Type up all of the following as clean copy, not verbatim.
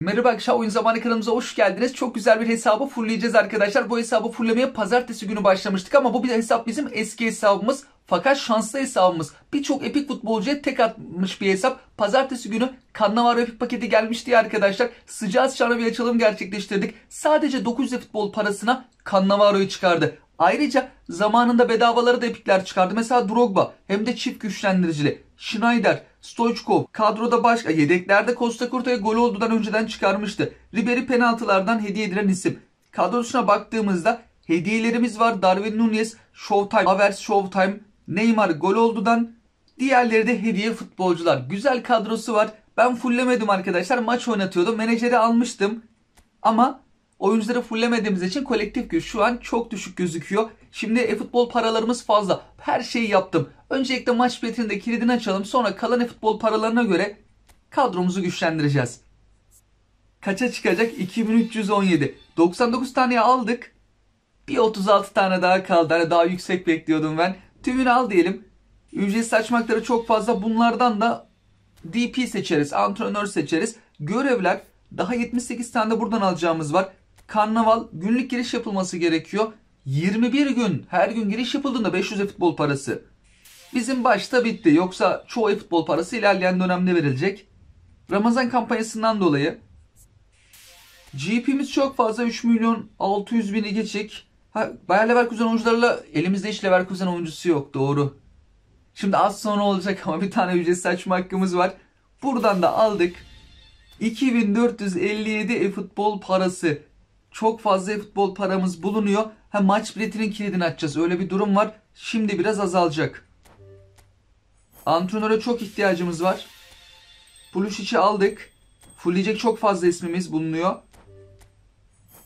Merhaba arkadaşlar, oyun zamanı kanalımıza hoş geldiniz. Çok güzel bir hesabı fullleyeceğiz arkadaşlar. Bu hesabı fulllemeye pazartesi günü başlamıştık ama bu bir hesap bizim eski hesabımız. Fakat şanslı hesabımız. Birçok epik futbolcuya tek atmış bir hesap. Pazartesi günü Cannavaro epik paketi gelmişti ya arkadaşlar. Sıcağı sıcağına bir açılım gerçekleştirdik. Sadece 900 futbol parasına Cannavaro'yu çıkardı. Ayrıca zamanında bedavaları da epikler çıkardı. Mesela Drogba, hem de çift güçlendiricili. Schneider, Stoichkov, kadroda başka, yedeklerde Costa Curta'ya gol olduğundan önceden çıkarmıştı. Ribery penaltılardan hediye edilen isim. Kadrosuna baktığımızda hediyelerimiz var. Darwin Núñez, Showtime, Havertz, Showtime, Neymar gol olduğundan, diğerleri de hediye futbolcular. Güzel kadrosu var. Ben fulllemedim arkadaşlar. Maç oynatıyordum. Menajeri almıştım. Ama oyuncuları fullemediğimiz için kolektif güç şu an çok düşük gözüküyor. Şimdi e-futbol paralarımız fazla. Her şeyi yaptım. Öncelikle maç biletinde kilidini açalım. Sonra kalan e-futbol paralarına göre kadromuzu güçlendireceğiz. Kaça çıkacak? 2317. 99 tane aldık. Bir 36 tane daha kaldı. Hani daha yüksek bekliyordum ben. Tümünü al diyelim. Ücretsiz açmakları çok fazla. Bunlardan da DP seçeriz. Antrenör seçeriz. Görevler. Daha 78 tane de buradan alacağımız var. Karnaval. Günlük giriş yapılması gerekiyor. 21 gün. Her gün giriş yapıldığında 500 futbol parası. Bizim başta bitti. Yoksa çoğu futbol parası ilerleyen dönemde verilecek. Ramazan kampanyasından dolayı. GP'miz çok fazla. 3 milyon 600 bini geçik. Bayer Leverkusen oyuncularla elimizde hiç Leverkusen oyuncusu yok. Doğru. Şimdi az sonra olacak ama bir tane ücretsiz açma hakkımız var. Buradan da aldık. 2457 e-futbol parası. Çok fazla e-futbol paramız bulunuyor. Maç biletinin kilidini açacağız. Öyle bir durum var. Şimdi biraz azalacak. Antrenöre çok ihtiyacımız var. Pulisic'i aldık. Fullleyecek çok fazla ismimiz bulunuyor.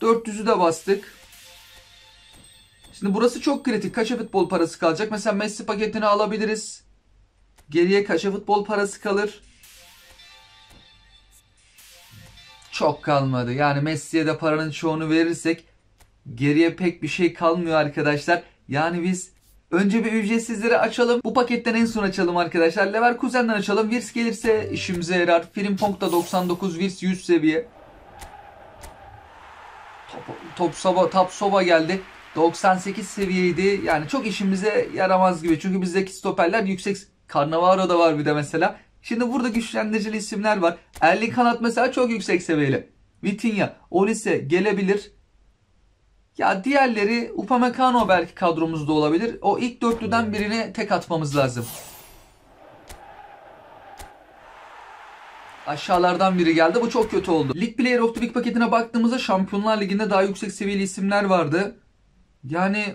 400'ü de bastık. Şimdi burası çok kritik. Kaça futbol parası kalacak? Mesela Messi paketini alabiliriz. Geriye kaça futbol parası kalır? Çok kalmadı. Yani Messi'ye de paranın çoğunu verirsek geriye pek bir şey kalmıyor arkadaşlar. Yani biz önce bir ücretsizleri açalım. Bu paketten en son açalım arkadaşlar. Leverkusen'den açalım. Wirtz gelirse işimize yarar. Frimpong da 99, Wirtz 100 seviye. Top Soba geldi. 98 seviyeydi. Yani çok işimize yaramaz gibi. Çünkü bizdeki stoperler yüksek. Cannavaro da var bir de mesela. Şimdi burada güçlendiricili isimler var. Erling Haaland mesela çok yüksek seviyeli. Vitinha, Olise gelebilir. Ya diğerleri, Upamecano belki kadromuzda olabilir. O ilk dörtlüden birine tek atmamız lazım. Aşağılardan biri geldi. Bu çok kötü oldu. League Player of the Week paketine baktığımızda Şampiyonlar Ligi'nde daha yüksek seviyeli isimler vardı. Yani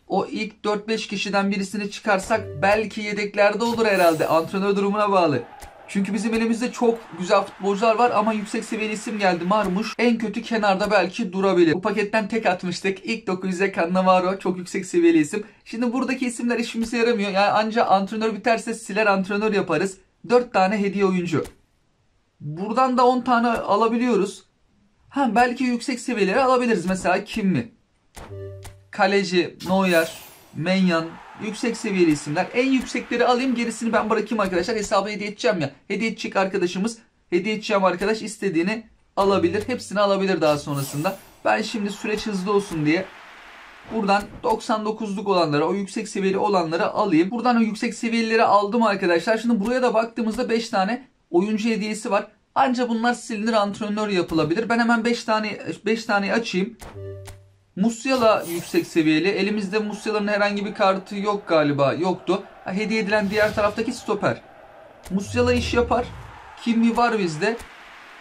o ilk 4-5 kişiden birisini çıkarsak belki yedeklerde olur herhalde. Antrenör durumuna bağlı. Çünkü bizim elimizde çok güzel futbolcular var ama yüksek seviyeli isim geldi. Marmuş en kötü kenarda belki durabilir. Bu paketten tek atmıştık. İlk 900'e Cannavaro çok yüksek seviyeli isim. Şimdi buradaki isimler işimize yaramıyor. Yani anca antrenör biterse siler antrenör yaparız. 4 tane hediye oyuncu. Buradan da 10 tane alabiliyoruz. Belki yüksek seviyeleri alabiliriz. Mesela kim mi? Kaleci, Neuer, Menyan, yüksek seviyeli isimler. En yüksekleri alayım, gerisini ben bırakayım arkadaşlar. Hesabı hediye edeceğim ya. Hediye edecek arkadaşımız, hediye edeceğim arkadaş istediğini alabilir. Hepsini alabilir daha sonrasında. Ben şimdi süreç hızlı olsun diye buradan 99'luk olanlara, o yüksek seviyeli olanları alayım. Buradan o yüksek seviyelileri aldım arkadaşlar. Şimdi buraya da baktığımızda 5 tane oyuncu hediyesi var. Anca bunlar silinir, antrenör yapılabilir. Ben hemen 5 tane açayım. Musiala yüksek seviyeli. Elimizde Musiala'nın herhangi bir kartı yok galiba. Yoktu. Hediye edilen diğer taraftaki stoper. Musiala iş yapar. Kimi var bizde.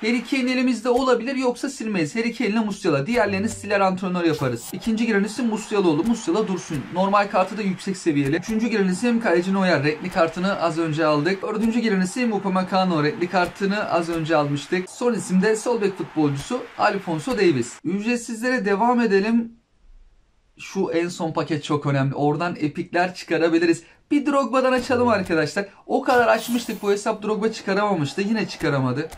Harry Kane elimizde olabilir, yoksa silmeyiz. Harry Kane ile Musiala. Diğerlerini siler, antrenör yaparız. İkinci giren isim Musiala oldu. Musiala dursun. Normal kartı da yüksek seviyeli. Üçüncü giren isim kaleci Neuer. Renkli kartını az önce aldık. Dördüncü giren isim Upamecano. Renkli kartını az önce almıştık. Son isim de sol bek futbolcusu Alphonso Davies. Ücretsizlere devam edelim. Şu en son paket çok önemli. Oradan epikler çıkarabiliriz. Bir Drogba'dan açalım arkadaşlar. O kadar açmıştık, bu hesap Drogba çıkaramamıştı. Yine çıkaramadı.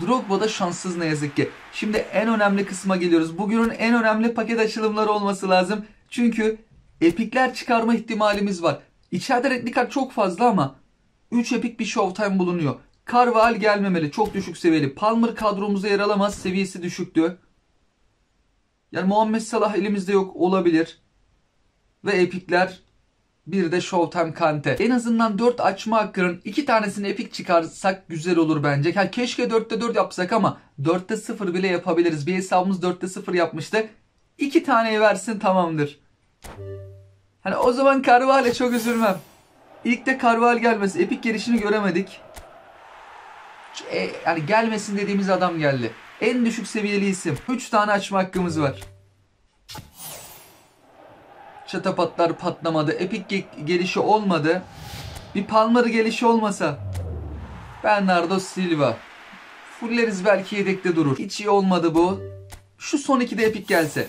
Drogba da şanssız ne yazık ki. Şimdi en önemli kısma geliyoruz. Bugünün en önemli paket açılımları olması lazım. Çünkü epikler çıkarma ihtimalimiz var. İçeride renkli kart çok fazla ama 3 epik bir Showtime bulunuyor. Carvajal gelmemeli. Çok düşük seviyeli. Palmer kadromuzda yer alamaz. Seviyesi düşüktü. Yani Muhammed Salah elimizde yok olabilir. Ve epikler, bir de Showtime Kante. En azından 4 açma hakkının 2 tanesini epik çıkarsak güzel olur bence. Ha, keşke 4'te 4 yapsak ama 4'te 0 bile yapabiliriz. Bir hesabımız 4'te 0 yapmıştı. 2 taneyi versin, tamamdır. Hani o zaman Carvajal'e çok üzülmem. İlk de Carvajal gelmesi. Epik gelişini göremedik. Yani gelmesin dediğimiz adam geldi. En düşük seviyeli isim. 3 tane açma hakkımız var. Çatapatlar patlamadı. Epik gelişi olmadı. Bir Palmer gelişi olmasa. Bernardo Silva. Fulleriz, belki yedekte durur. Hiç iyi olmadı bu. Şu son 2'de epik gelse.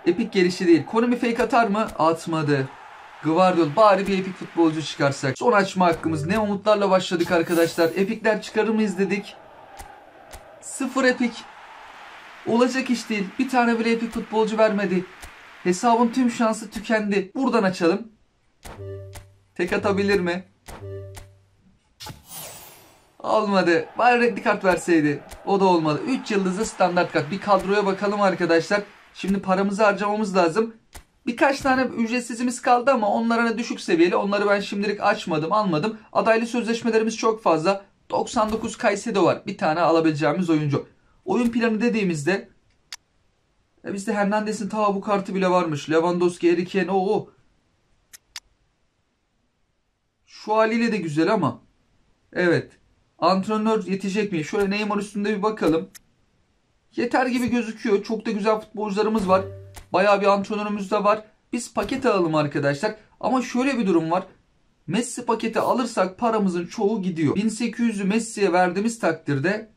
Epik gelişi değil. Konami fake atar mı? Atmadı. Gvardiol, bari bir epik futbolcu çıkarsak. Son açma hakkımız. Ne umutlarla başladık arkadaşlar. Epikler çıkarır mıyız dedik. 0 epik. Olacak iş değil. Bir tane bile epik futbolcu vermedi. Hesabın tüm şansı tükendi. Buradan açalım. Tek atabilir mi? Olmadı. Bari renkli kart verseydi. O da olmadı. 3 yıldızlı standart kart. Bir kadroya bakalım arkadaşlar. Şimdi paramızı harcamamız lazım. Birkaç tane ücretsizimiz kaldı ama onlar hani düşük seviyeli. Onları ben şimdilik açmadım, almadım. Adaylı sözleşmelerimiz çok fazla. 99 Caicedo var. Bir tane alabileceğimiz oyuncu. Oyun planı dediğimizde bizde Hernandez'in ta bu kartı bile varmış. Lewandowski, Harry Kane, o. Şu haliyle de güzel ama. Evet. Antrenör yetecek mi? Şöyle Neymar üstünde bir bakalım. Yeter gibi gözüküyor. Çok da güzel futbolcularımız var. Bayağı bir antrenörümüz de var. Biz paket alalım arkadaşlar. Ama şöyle bir durum var. Messi paketi alırsak paramızın çoğu gidiyor. 1800'ü Messi'ye verdiğimiz takdirde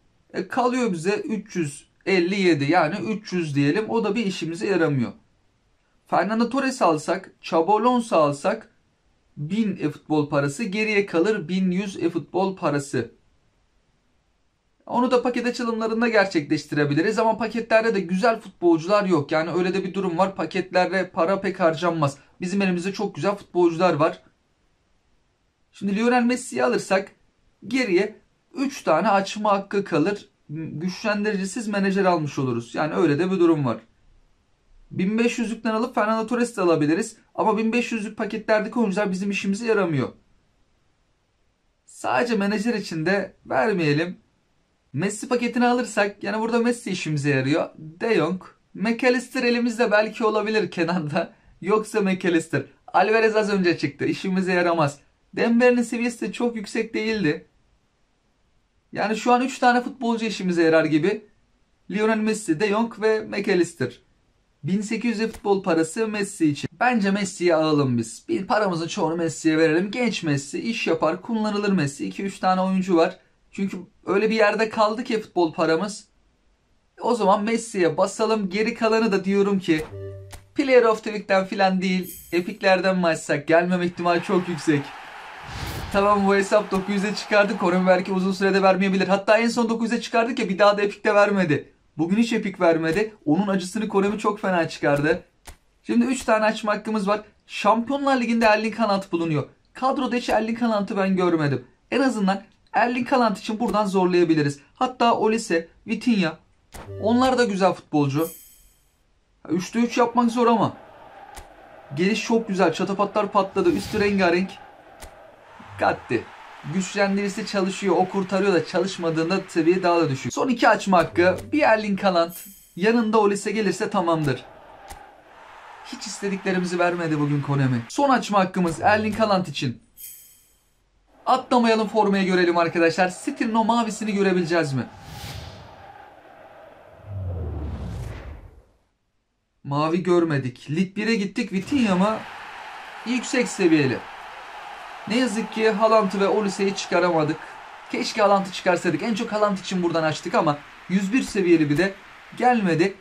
kalıyor bize 357, yani 300 diyelim. O da bir işimize yaramıyor. Fernando Torres alsak, Xabi Alonso alsak 1000 e-futbol parası, geriye kalır 1100 e-futbol parası. Onu da paket açılımlarında gerçekleştirebiliriz ama paketlerde de güzel futbolcular yok. Yani öyle de bir durum var. Paketlerde para pek harcanmaz. Bizim elimizde çok güzel futbolcular var. Şimdi Lionel Messi'yi alırsak geriye 3 tane açma hakkı kalır. Güçlendiricisiz menajer almış oluruz. Yani öyle de bir durum var. 1500'lükten alıp Fernando Torres de alabiliriz. Ama 1500'lük paketlerdeki oyuncular bizim işimize yaramıyor. Sadece menajer için de vermeyelim. Messi paketini alırsak, yani burada Messi işimize yarıyor. De Jong, McAllister elimizde belki olabilir kenarda. Yoksa McAllister. Alvarez az önce çıktı. İşimize yaramaz. Dembele'nin seviyesi de çok yüksek değildi. Yani şu an 3 tane futbolcu işimize yarar gibi. Lionel Messi, De Jong ve McAllister. 1800 futbol parası Messi için. Bence Messi'ye alalım biz. Paramızın çoğunu Messi'ye verelim. Genç Messi, iş yapar, kullanılır Messi. 2-3 tane oyuncu var. Çünkü öyle bir yerde kaldı ki futbol paramız. O zaman Messi'ye basalım. Geri kalanı da diyorum ki Player of the Week'ten filan değil, epiklerden mi açsak? Gelmeme ihtimali çok yüksek. Tamam, bu hesap 900'e çıkardık. Konami belki uzun sürede vermeyebilir. Hatta en son 900'e çıkardık ya, bir daha da epikte vermedi. Bugün hiç epik vermedi. Onun acısını Konami çok fena çıkardı. Şimdi 3 tane açma hakkımız var. Şampiyonlar Ligi'nde Erling Haaland bulunuyor. Kadroda hiç Erling Haaland'ı ben görmedim. En azından Erling Haaland için buradan zorlayabiliriz. Hatta Olise, Vitinha. Onlar da güzel futbolcu. 3'te 3 yapmak zor ama. Geliş çok güzel. Çatapatlar patladı. Üstü rengarenk. Gatti. Güçlendirisi çalışıyor. O kurtarıyor da çalışmadığında seviye daha da düşük. Son 2 açma hakkı. Bir Erling Haaland. Yanında Olise gelirse tamamdır. Hiç istediklerimizi vermedi bugün Konami. Son açma hakkımız Erling Haaland için. Atlamayalım, formaya görelim arkadaşlar. City'nin o mavisini görebileceğiz mi? Mavi görmedik. Lig 1'e gittik. Vitinha mı? Yüksek seviyeli. Ne yazık ki Haaland'ı ve Olise'yi çıkaramadık. Keşke Haaland'ı çıkarsaydık. En çok Haaland için buradan açtık ama 101 seviyeli bir de gelmedi.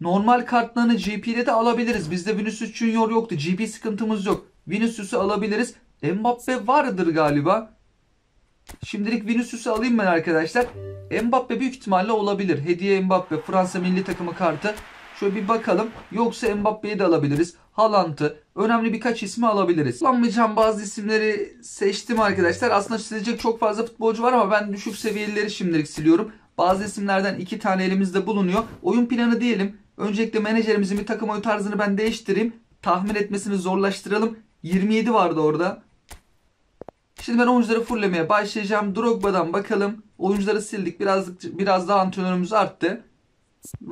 Normal kartlarını GP'de de alabiliriz. Bizde Vinicius Junior yoktu. GP sıkıntımız yok. Vinicius'u alabiliriz. Mbappe vardır galiba. Şimdilik Vinicius'u alayım ben arkadaşlar. Mbappe büyük ihtimalle olabilir. Hediye Mbappe. Fransa milli takımı kartı. Şöyle bir bakalım. Yoksa Mbappe'yi de alabiliriz. Haaland'ı, önemli birkaç ismi alabiliriz. Kullanmayacağım bazı isimleri seçtim arkadaşlar. Aslında silecek çok fazla futbolcu var ama ben düşük seviyelileri şimdilik siliyorum. Bazı isimlerden 2 tane elimizde bulunuyor. Oyun planı diyelim. Öncelikle menajerimizin bir takım oyun tarzını ben değiştireyim. Tahmin etmesini zorlaştıralım. 27 vardı orada. Şimdi ben oyuncuları fulllemeye başlayacağım. Drogba'dan bakalım. Oyuncuları sildik. Biraz daha antrenörümüz arttı.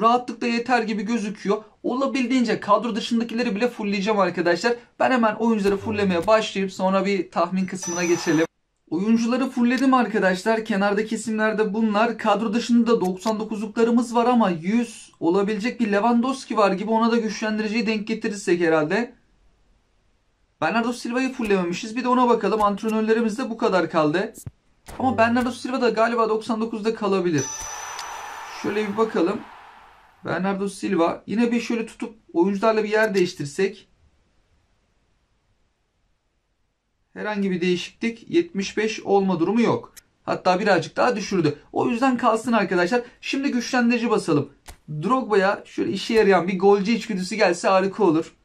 Rahatlıkla yeter gibi gözüküyor. Olabildiğince kadro dışındakileri bile fullleyeceğim arkadaşlar. Ben hemen oyuncuları fulllemeye başlayıp sonra bir tahmin kısmına geçelim. Oyuncuları fullledim arkadaşlar. Kenardaki isimler de bunlar. Kadro dışında da 99'luklarımız var ama 100 olabilecek bir Lewandowski var gibi. Ona da güçlendiriciyi denk getirirsek herhalde. Bernardo Silva'yı fulllememişiz. Bir de ona bakalım. Antrenörlerimiz de bu kadar kaldı. Ama Bernardo Silva da galiba 99'da kalabilir. Şöyle bir bakalım. Bernardo Silva. Yine bir şöyle tutup oyuncularla bir yer değiştirsek. Herhangi bir değişiklik 75 olma durumu yok. Hatta birazcık daha düşürdü. O yüzden kalsın arkadaşlar. Şimdi güçlendirici basalım. Drogba'ya şöyle işe yarayan bir golcü içgüdüsü gelse harika olur.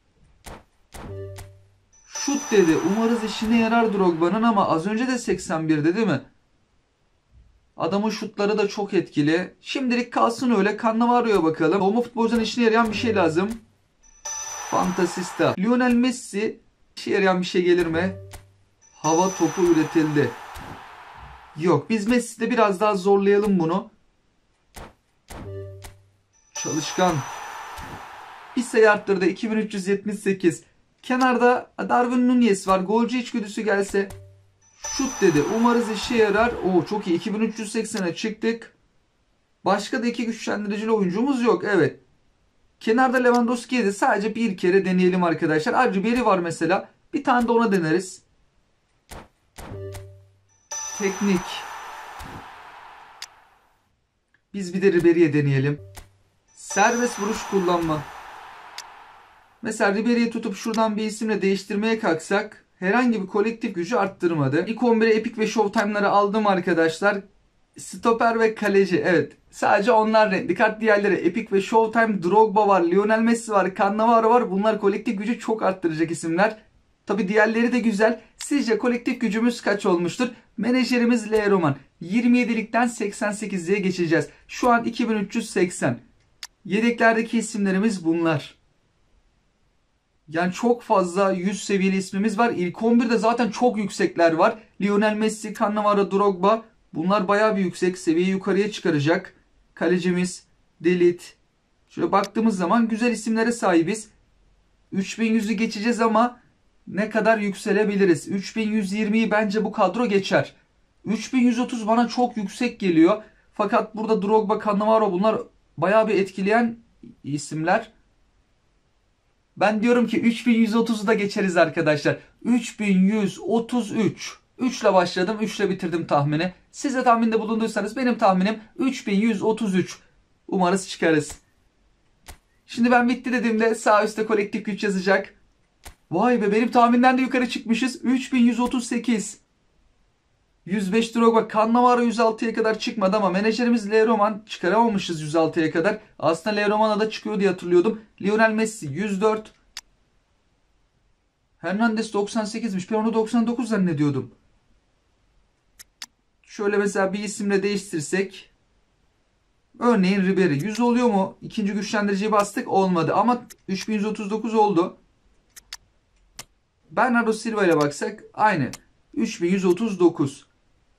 Şut dedi. Umarız işine yarar Drogba'nın ama az önce de 81'de değil mi? Adamın şutları da çok etkili. Şimdilik kalsın öyle. Cannavaro'ya bakalım. Olma futbolcunun işine yarayan bir şey lazım. Fantasista. Lionel Messi. İşe yarayan bir şey gelir mi? Hava topu üretildi. Yok. Biz Messi'de biraz daha zorlayalım bunu. Çalışkan. Bir sayı arttırdı. 2378. Kenarda Darwin Núñez var. Golcü içgüdüsü gelse. Şut dedi. Umarız işe yarar. Oo çok iyi. 2380'e çıktık. Başka da 2 güçlendiricili oyuncumuz yok. Evet. Kenarda Lewandowski'ye de sadece bir kere deneyelim arkadaşlar. Ayrıca biri var mesela. Bir tane de ona deneriz. Teknik. Biz bir de Ribéry'e deneyelim. Serbest vuruş kullanma. Mesela Ribéry'i tutup şuradan bir isimle değiştirmeye kalksak herhangi bir kolektif gücü arttırmadı. İlk 11'e Epic ve Showtime'ları aldım arkadaşlar. Stoper ve kaleci. Evet. Sadece onlar renkli kart. Diğerleri Epic ve Showtime. Drogba var. Lionel Messi var. Cannavaro var. Bunlar kolektif gücü çok arttıracak isimler. Tabi diğerleri de güzel. Sizce kolektif gücümüz kaç olmuştur? Menajerimiz L. Roman. 27'likten 88'liğe geçeceğiz. Şu an 2380. Yedeklerdeki isimlerimiz bunlar. Yani çok fazla 100 seviyeli ismimiz var. İlk 11'de zaten çok yüksekler var. Lionel Messi, Cannavaro, Drogba. Bunlar bayağı bir yüksek. Seviyeyi yukarıya çıkaracak. Kalecimiz Delit. Şöyle baktığımız zaman güzel isimlere sahibiz. 3100'ü geçeceğiz ama ne kadar yükselebiliriz? 3120'yi bence bu kadro geçer. 3130 bana çok yüksek geliyor. Fakat burada Drogba, Cannavaro bunlar bayağı bir etkileyen isimler. Ben diyorum ki 3130'u da geçeriz arkadaşlar. 3133. 3 ile başladım. 3 ile bitirdim tahmini. Siz de tahminde bulunduysanız benim tahminim 3133. Umarız çıkarız. Şimdi ben bitti dediğimde sağ üstte kolektif güç yazacak. Vay be benim tahminden de yukarı çıkmışız. 3138. 105 Drogba. Cannavaro 106'ya kadar çıkmadı ama menajerimiz L. Roman çıkaramamışız 106'ya kadar. Aslında L. Roman'a da çıkıyor diye hatırlıyordum. Lionel Messi 104. Hernandez 98'miş. Ben onu 99 zannediyordum. Şöyle mesela bir isimle değiştirsek. Örneğin Ribéry. 100 oluyor mu? İkinci güçlendiriciyi bastık. Olmadı. Ama 3139 oldu. Bernardo Silva ile baksak aynı. 3139.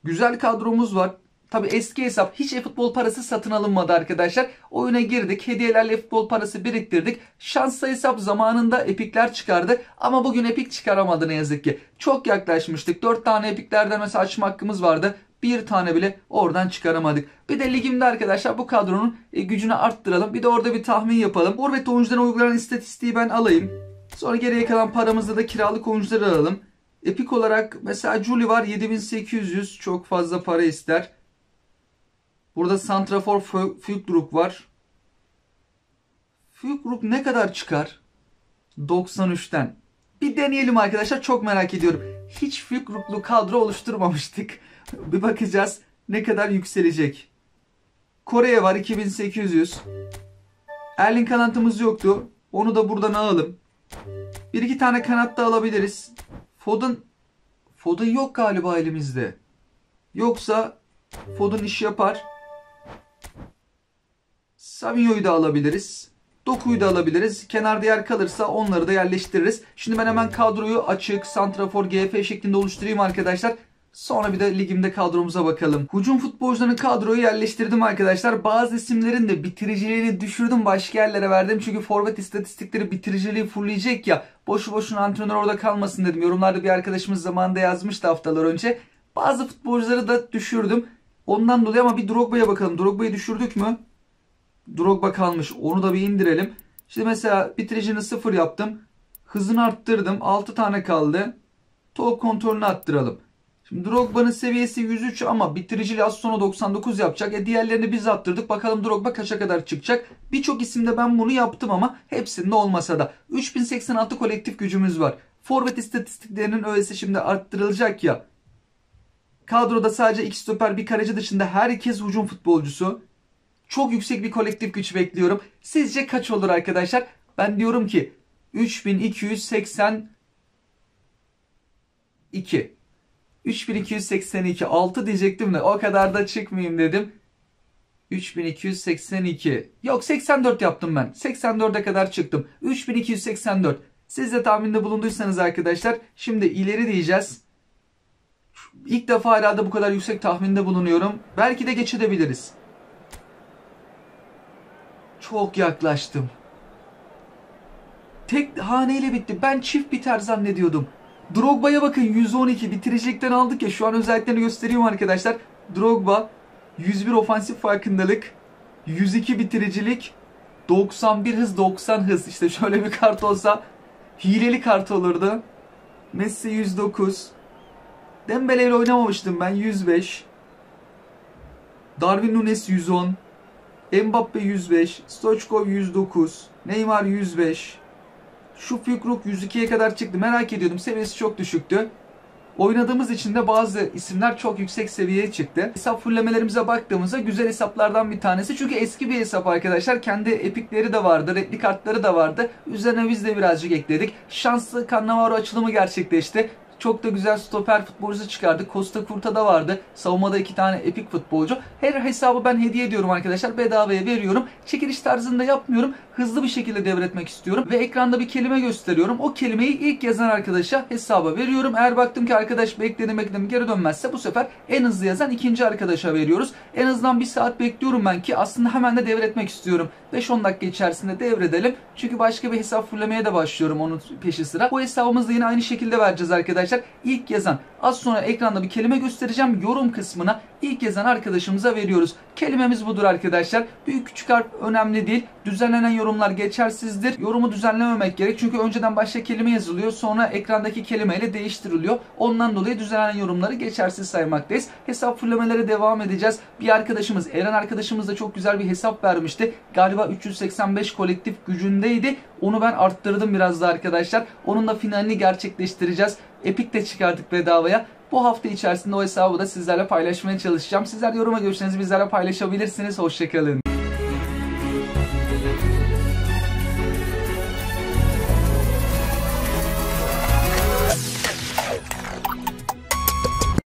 Güzel kadromuz var. Tabi eski hesap hiç e-futbol parası satın alınmadı arkadaşlar. Oyuna girdik. Hediyelerle futbol parası biriktirdik. Şanslı hesap zamanında epikler çıkardı. Ama bugün epik çıkaramadı ne yazık ki. Çok yaklaşmıştık. 4 tane epiklerden mesela açma hakkımız vardı. Bir tane bile oradan çıkaramadık. Bir de ligimde arkadaşlar bu kadronun gücünü arttıralım. Bir de orada bir tahmin yapalım. Forvet oyuncularına uygulanan istatistiği ben alayım. Sonra geriye kalan paramızda da kiralık oyuncuları alalım. Epik olarak mesela Juli var 7800. Çok fazla para ister. Burada Santrafor Füllkrug var. Füllkrug ne kadar çıkar? 93'ten. Bir deneyelim arkadaşlar. Çok merak ediyorum. Hiç Füllkrug'lu kadro oluşturmamıştık. Bir bakacağız ne kadar yükselecek. Kore'ye var 2800. Erling Haaland'ımız yoktu. Onu da buradan alalım. Bir iki tane kanat da alabiliriz. Foden yok galiba elimizde. Yoksa Foden iş yapar. Savinho'yu da alabiliriz. Doku'yu da alabiliriz. Kenarda yer kalırsa onları da yerleştiririz. Şimdi ben hemen kadroyu açık, santrafor, GF şeklinde oluşturayım arkadaşlar. Sonra bir de ligimde kadromuza bakalım. Hücum futbolcularının kadroyu yerleştirdim arkadaşlar. Bazı isimlerin de bitiriciliğini düşürdüm. Başka yerlere verdim. Çünkü forvet istatistikleri bitiriciliği fullleyecek ya. Boşu boşuna antrenör orada kalmasın dedim. Yorumlarda bir arkadaşımız zamanında yazmıştı haftalar önce. Bazı futbolcuları da düşürdüm. Ondan dolayı ama bir Drogba'ya bakalım. Drogba'yı düşürdük mü? Drogba kalmış. Onu da bir indirelim. Şimdi mesela bitiricini 0 yaptım. Hızını arttırdım. 6 tane kaldı. Top kontrolünü arttıralım. Şimdi Drogba'nın seviyesi 103 ama bitiriciliği az sonra 99 yapacak. Diğerlerini biz arttırdık. Bakalım Drogba kaça kadar çıkacak. Birçok isimde ben bunu yaptım ama hepsinde olmasa da. 3086 kolektif gücümüz var. Forvet istatistiklerinin öğesi şimdi arttırılacak ya. Kadroda sadece 2 stoper bir kaleci dışında herkes hücum futbolcusu. Çok yüksek bir kolektif güç bekliyorum. Sizce kaç olur arkadaşlar? Ben diyorum ki 3282. 3282. 6 diyecektim de o kadar da çıkmayayım dedim. 3282. Yok 84 yaptım ben. 84'e kadar çıktım. 3284. Siz de tahminde bulunduysanız arkadaşlar şimdi ileri diyeceğiz. İlk defa herhalde bu kadar yüksek tahminde bulunuyorum. Belki de geçebiliriz. Çok yaklaştım. Tek haneyle bitti. Ben çift biter zannediyordum. Drogba'ya bakın 112 bitiricilikten aldık ya. Şu an özelliklerini gösteriyorum arkadaşlar. Drogba 101 ofansif farkındalık, 102 bitiricilik, 91 hız, 90 hız. İşte şöyle bir kart olsa hileli kart olurdu. Messi 109. Dembele ile oynamamıştım ben 105. Darwin Núñez 110. Mbappe 105, Stoichkov 109, Neymar 105. Şu Füllkrug 102'ye kadar çıktı. Merak ediyordum. Seviyesi çok düşüktü. Oynadığımız için de bazı isimler çok yüksek seviyeye çıktı. Hesap fullemelerimize baktığımızda güzel hesaplardan bir tanesi. Çünkü eski bir hesap arkadaşlar. Kendi epikleri de vardı. Redli kartları da vardı. Üzerine biz de birazcık ekledik. Şanslı Cannavaro açılımı gerçekleşti. Çok da güzel stoper futbolcusu çıkardı. Costa Curta'da vardı. Savunmada 2 tane epik futbolcu. Her hesabı ben hediye ediyorum arkadaşlar. Bedavaya veriyorum. Çekiliş tarzında yapmıyorum. Hızlı bir şekilde devretmek istiyorum. Ve ekranda bir kelime gösteriyorum. O kelimeyi ilk yazan arkadaşa hesaba veriyorum. Eğer baktım ki arkadaş bekledim geri dönmezse bu sefer en hızlı yazan ikinci arkadaşa veriyoruz. En azından 1 saat bekliyorum ben ki aslında hemen de devretmek istiyorum. 5-10 dakika içerisinde devredelim. Çünkü başka bir hesap fullemeye de başlıyorum onun peşi sıra. Bu hesabımızı yine aynı şekilde vereceğiz arkadaşlar. İlk yazan, az sonra ekranda bir kelime göstereceğim. Yorum kısmına ilk yazan arkadaşımıza veriyoruz. Kelimemiz budur arkadaşlar. Büyük küçük harf önemli değil. Düzenlenen yorumlar geçersizdir. Yorumu düzenlememek gerek. Çünkü önceden başka kelime yazılıyor. Sonra ekrandaki kelimeyle değiştiriliyor. Ondan dolayı düzenlenen yorumları geçersiz saymaktayız. Hesap fullemelere devam edeceğiz. Bir arkadaşımız, Eren arkadaşımız da çok güzel bir hesap vermişti. Galiba 385 kolektif gücündeydi. Onu ben arttırdım biraz da arkadaşlar. Onun da finalini gerçekleştireceğiz. Epic de çıkardık bedavaya. Bu hafta içerisinde o hesabı da sizlerle paylaşmaya çalışacağım. Sizler yoruma görüşlerinizi bizlerle paylaşabilirsiniz. Hoşçakalın.